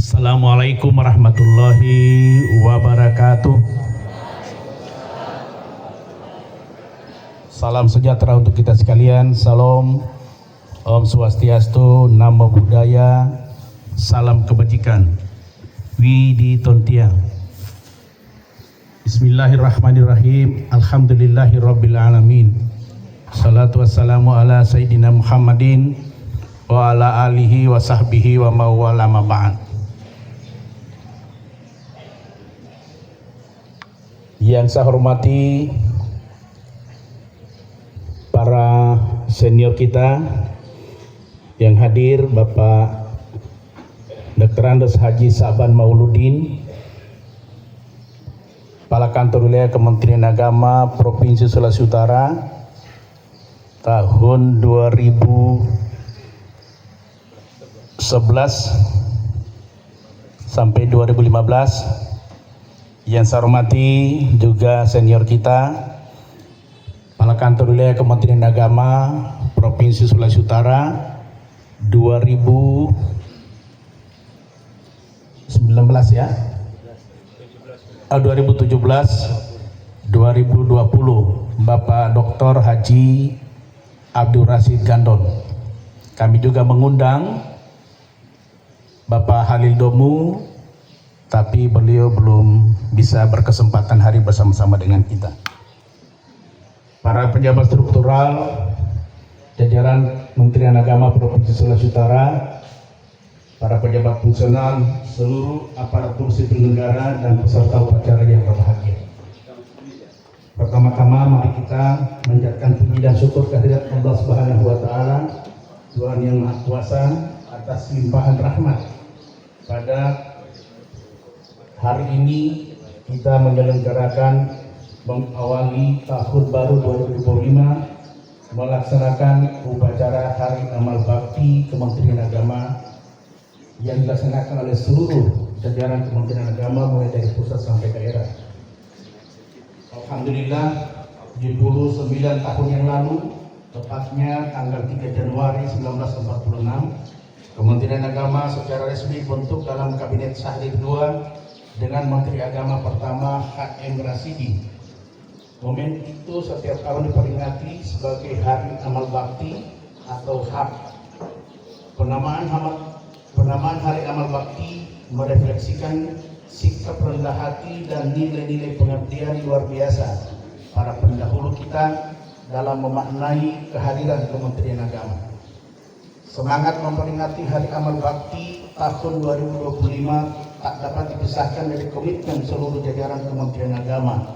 Assalamualaikum warahmatullahi wabarakatuh. Salam sejahtera untuk kita sekalian. Salam Om Swastiastu, Namo Buddhaya, salam kebajikan. Widi Tontia. Bismillahirrahmanirrahim. Alhamdulillahirabbil alamin. Salatu wassalamu ala Sayyidina Muhammadin wa ala alihi wa sahbihi wa mawala ma ba'd. Yang saya hormati para senior kita yang hadir, Bapak Dr. Andes Haji Sa'ban Mauludin, Kepala Kantor Wilayah Kementerian Agama Provinsi Sulawesi Utara tahun 2011 sampai 2015. Yang saya hormati juga senior kita, Kepala Kantor Wilayah Kementerian Agama Provinsi Sulawesi Utara 2019 ya, 2017 2020, Bapak Dr. Haji Abdul Rashid Gandon. Kami juga mengundang Bapak Halil Domu, tapi beliau belum bisa berkesempatan hari bersama-sama dengan kita. Para pejabat struktural jajaran Kementerian Agama Provinsi Sulawesi Utara, para pejabat fungsional, seluruh aparatur sipil negara dan peserta upacara yang berbahagia. Pertama-tama mari kita menjadikan puji dan syukur kehadirat Allah Subhanahu wa taala, Tuhan yang Maha Kuasa, atas limpahan rahmat. Pada hari ini kita menyelenggarakan mengawali tahun baru 2025 melaksanakan upacara Hari Amal Bakti Kementerian Agama yang dilaksanakan oleh seluruh jajaran Kementerian Agama mulai dari pusat sampai daerah. Alhamdulillah 79 tahun yang lalu, tepatnya tanggal 3 Januari 1946, Kementerian Agama secara resmi dibentuk dalam Kabinet Syahrir II dengan Menteri Agama pertama H.M. Rasidi. Momen itu setiap tahun diperingati sebagai Hari Amal Bakti atau HAB. Penamaan Hari Amal Bakti merefleksikan sikap rendah hati dan nilai-nilai pengabdian luar biasa para pendahulu kita dalam memaknai kehadiran Kementerian Agama. Semangat memperingati Hari Amal Bakti tahun 2025 tak dapat dipisahkan dari komitmen seluruh jajaran Kementerian Agama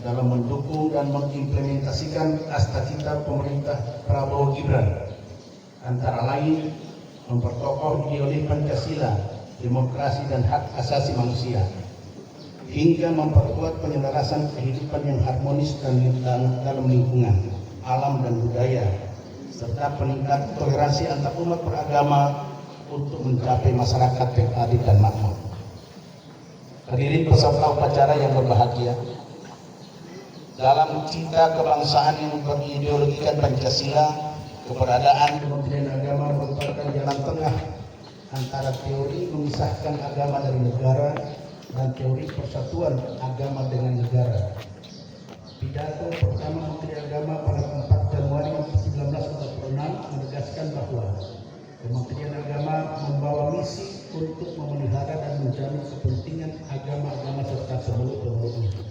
dalam mendukung dan mengimplementasikan cita-cita pemerintah Prabowo Gibran, antara lain memperkokoh ideologi Pancasila, demokrasi dan hak asasi manusia, hingga memperkuat penyelarasan kehidupan yang harmonis dan dalam lingkungan, alam dan budaya, serta peningkatan toleransi antar umat beragama untuk mencapai masyarakat yang adil dan makmur. Hadirin peserta upacara yang berbahagia, dalam cinta kebangsaan yang berideologikan Pancasila, keberadaan Kementerian Agama merupakan jalan tengah antara teori memisahkan agama dari negara dan teori persatuan agama dengan negara. Pidato pertama Menteri Agama pada 4 Januari 1946 menegaskan bahwa Kementerian Agama membawa misi untuk memelihara dan menjamin kepentingan agama-agama serta seluruh penduduk.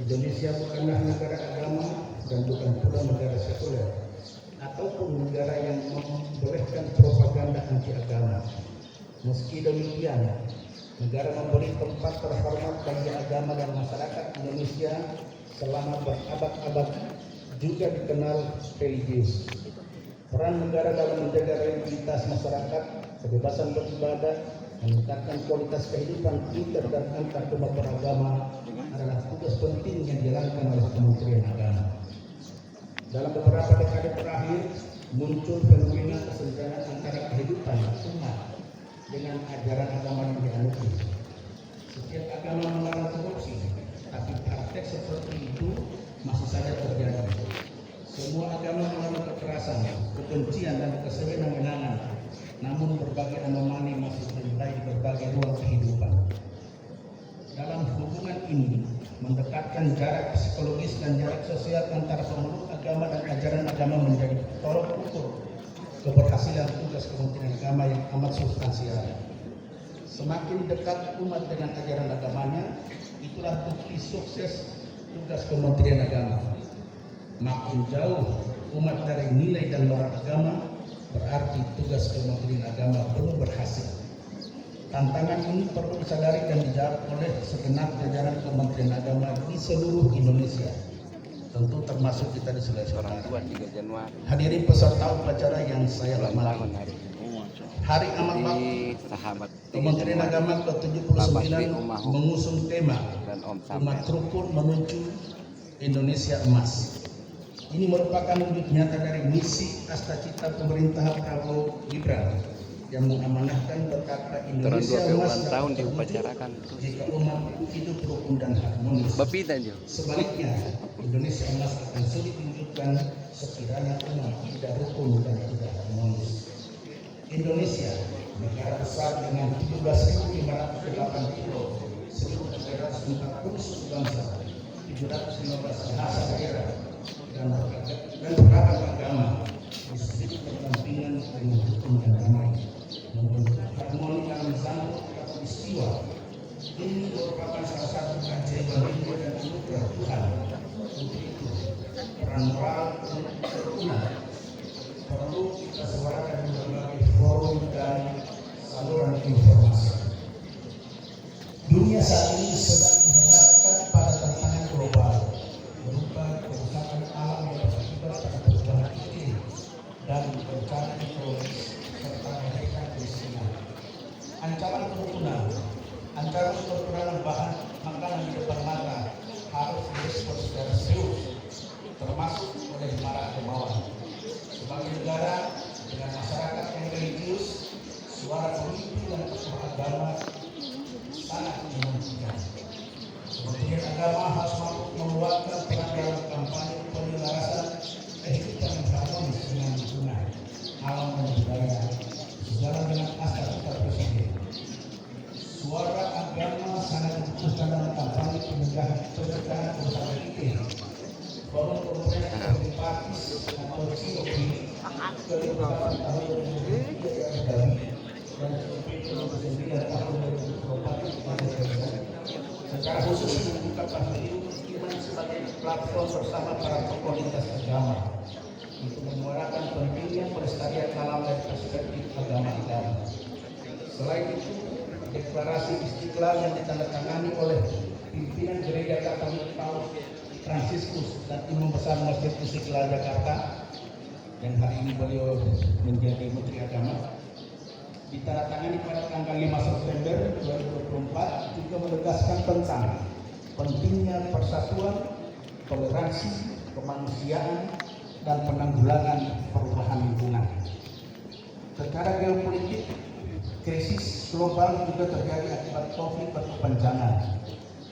Indonesia bukanlah negara agama dan bukan pula negara sekuler ataupun negara yang membolehkan propaganda anti agama. Meski demikian, negara memberi tempat terhormat bagi agama dan masyarakat Indonesia selama berabad-abad juga dikenal religius. Peran negara dalam menjaga religiusitas masyarakat, kebebasan beribadah, meningkatkan kualitas kehidupan inter dan antar umat beragama adalah tugas penting yang dijalankan oleh Kementerian Agama. Dalam beberapa dekade terakhir, muncul fenomena kesenjangan antara kehidupan umat dengan ajaran agama yang dianuti. Setiap agama melarang korupsi, tapi praktek seperti itu masih saja terjadi. Semua agama melarang kekerasan, kebencian dan kesewenang-wenangan, namun berbagai anomali masih terjadi di berbagai mendekatkan jarak psikologis dan jarak sosial antara pemeluk agama dan ajaran agama menjadi tolok ukur keberhasilan tugas Kementerian Agama yang amat substansial. Semakin dekat umat dengan ajaran agamanya, itulah bukti sukses tugas Kementerian Agama. Makin jauh umat dari nilai dan moral agama, berarti tugas Kementerian Agama belum berhasil. Tantangan ini perlu disadari dan dijawab oleh segenap jajaran Kementerian Agama di seluruh Indonesia, tentu termasuk kita di Sulawesi Selatan. Hadirin peserta upacara yang saya hormati, hari amat bakti Kementerian Agama ke-79 mengusung tema Umat Rukun Menuju Indonesia Emas. Ini merupakan wujud nyata dari misi Astacita pemerintahan Prabowo Gibran yang mengamanahkan berkata Indonesia Emas dapat diupacarakan jika umat hidup rukun dan harmonis. Sebaliknya, Indonesia Emas akan sulit diwujudkan sekiranya umat tidak rukun dan tidak harmonis. Indonesia, negara besar dengan 17.508 kilo, 1.340 suku bangsa, 715 bahasa daerah, dan beragam agama, disebut berdampingan dengan hukum dan damai, membentuk harmoni dalam zaman atau istiwa. Ini merupakan salah satu keajaiban hidup dan anugerah Tuhan. Untuk itu, peran moral kerukunan perlu kita suarakan di berbagai forum dan saluran informasi. Dunia saat ini sedang dihadapkan pada tantangan global berupa kerusakan alam yang berakibat pada perubahan iklim dan bencana ekologis serta kenaikan kemiskinan. Ancaman kerukunan, ancaman kekurangan bahan makanan di depan mata harus direspon secara serius, termasuk oleh para kemauan. Sebagai negara dengan masyarakat yang religius, suara pemimpin dan tokoh agama sangat dimentingkan. Kementerian Agama harus mampu meluangkan peran dalam kampanye penyelarasan kehidupan yang harmonis dengan lingkungan, alam dan budaya, sejalan dengan Astacita Presiden. Suara agama sangat dibutuhkan dalam kampanye pencegahan perubahan iklim. Forum Komunitas Partis atau COP ke-8 tahun 2023 dan COP ke-9 tahun 2024 secara khusus membuka pavilion musliman sebagai platform bersama para tokoh lintas agama untuk menyuarakan pentingnya pelestarian alam dan perspektif agama. Selain itu, deklarasi Istiqlal yang ditandatangani oleh pimpinan Gereja Katolik Paus Fransiskus dan Imam Besar Masjid Istiqlal Jakarta, dan hari ini beliau menjadi Menteri Agama, ditandatangani pada tanggal 5 September 2024 juga menegaskan tentang pentingnya persatuan, toleransi, kemanusiaan, dan penanggulangan perubahan lingkungan. Secara geopolitik, krisis global juga terjadi akibat konflik berkepanjangan.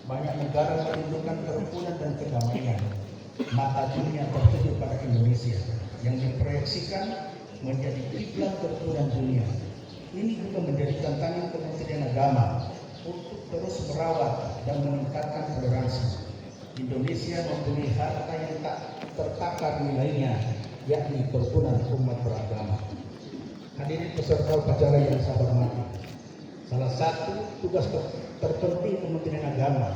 Banyak negara merindukan kerukunan dan kedamaian. Mata dunia tertuju pada Indonesia yang diproyeksikan menjadi kiblat kerukunan dunia. Ini juga menjadi tantangan Kementerian Agama untuk terus merawat dan meningkatkan toleransi. Indonesia mempunyai harta yang tak tertakar nilainya, yakni kerukunan umat beragama. Hadirin peserta upacara yang saya hormati, salah satu tugas terpenting Kementerian Agama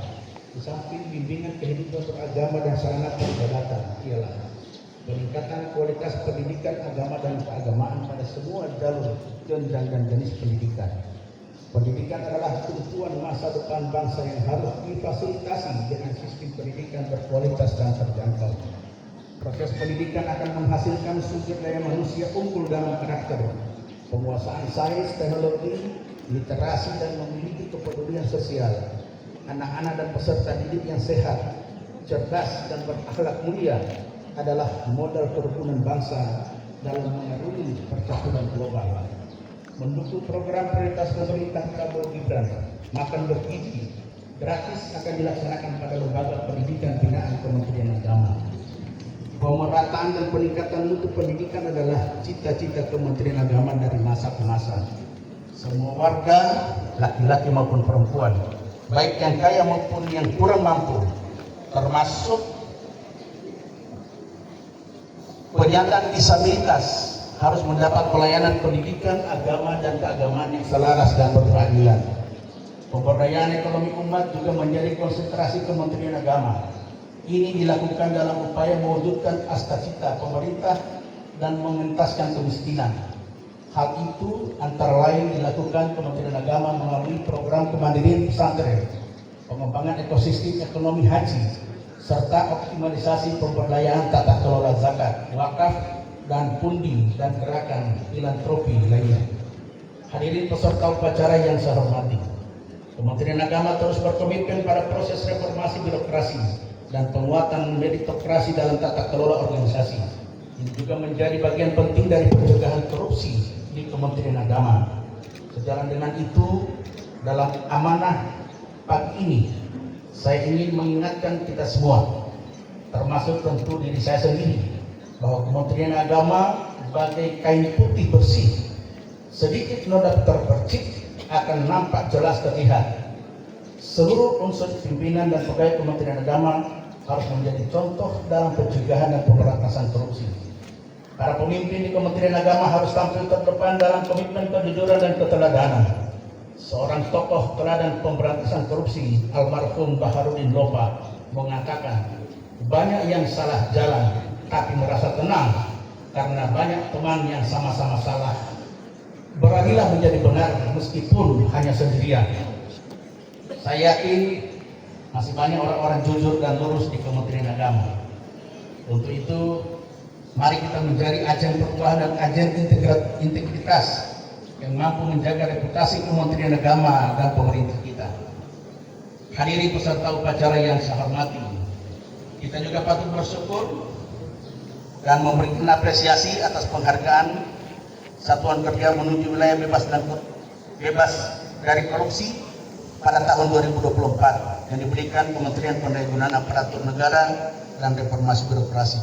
di samping bimbingan kehidupan beragama dan sarana peribadatan ialah peningkatan kualitas pendidikan agama dan keagamaan pada semua jalur, jenjang dan jenis pendidikan. Pendidikan adalah tumpuan masa depan bangsa yang harus difasilitasi dengan sistem pendidikan berkualitas dan terjangkau. Proses pendidikan akan menghasilkan sumber daya manusia unggul dalam karakter, penguasaan sains, teknologi, literasi, dan memiliki kepedulian sosial. Anak-anak dan peserta didik yang sehat, cerdas, dan berakhlak mulia adalah modal kerukunan bangsa dalam mengarungi percaturan global. Mendukung program prioritas pemerintah Prabowo Gibran, makan bergizi gratis akan dilaksanakan pada lembaga pendidikan binaan Kementerian Agama. Pemerataan dan peningkatan mutu pendidikan adalah cita-cita Kementerian Agama dari masa ke masa. Semua warga, laki-laki maupun perempuan, baik yang kaya maupun yang kurang mampu, termasuk penyandang disabilitas harus mendapat pelayanan pendidikan agama dan keagamaan yang selaras dan berkeadilan. Pemberdayaan ekonomi umat juga menjadi konsentrasi Kementerian Agama. Ini dilakukan dalam upaya mewujudkan cita-cita pemerintah dan mengentaskan kemiskinan. Hal itu antara lain dilakukan Kementerian Agama melalui program kemandirian pesantren, pengembangan ekosistem ekonomi haji, serta optimalisasi pemberdayaan tata kelola zakat, wakaf, dan pundi dan gerakan filantropi lainnya. Hadirin peserta upacara yang saya hormati, Kementerian Agama terus berkomitmen pada proses reformasi birokrasi dan penguatan meritokrasi dalam tata kelola organisasi. Ini juga menjadi bagian penting dari pencegahan korupsi di Kementerian Agama. Sejalan dengan itu, dalam amanah pagi ini, saya ingin mengingatkan kita semua, termasuk tentu diri saya sendiri, bahwa Kementerian Agama bagai kain putih bersih, sedikit noda terpercik akan nampak jelas terlihat. Seluruh unsur pimpinan dan pegawai Kementerian Agama harus menjadi contoh dalam pencegahan dan pemberantasan korupsi. Para pemimpin di Kementerian Agama harus tampil terdepan dalam komitmen kejujuran dan keteladanan. Seorang tokoh teladan pemberantasan korupsi, almarhum Baharudin Lopa, mengatakan, banyak yang salah jalan, tapi merasa tenang karena banyak teman yang sama-sama salah. Beranilah menjadi benar meskipun hanya sendirian. Saya yakin masih banyak orang-orang jujur dan lurus di Kementerian Agama. Untuk itu, mari kita menjadi agen perubahan dan agen integritas yang mampu menjaga reputasi Kementerian Agama dan pemerintah kita. Hadirin peserta upacara yang saya hormati, kita juga patut bersyukur dan memberikan apresiasi atas penghargaan Satuan Kerja menuju wilayah bebas dari korupsi pada tahun 2024 yang diberikan Kementerian Pendaya-gunaan Aparatur Negara dan Reformasi Birokrasi,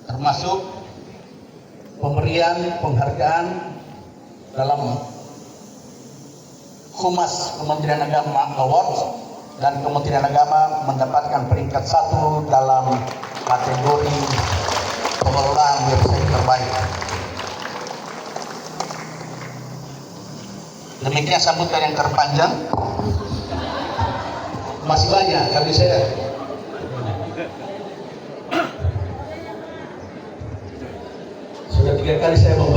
termasuk pemberian penghargaan dalam Humas Kementerian Agama Award, dan Kementerian Agama mendapatkan peringkat 1 dalam kategori pengelolaan website terbaik. Demikian sambutan yang terpanjang. Masih banyak, tapi saya sudah 3 kali saya membaca.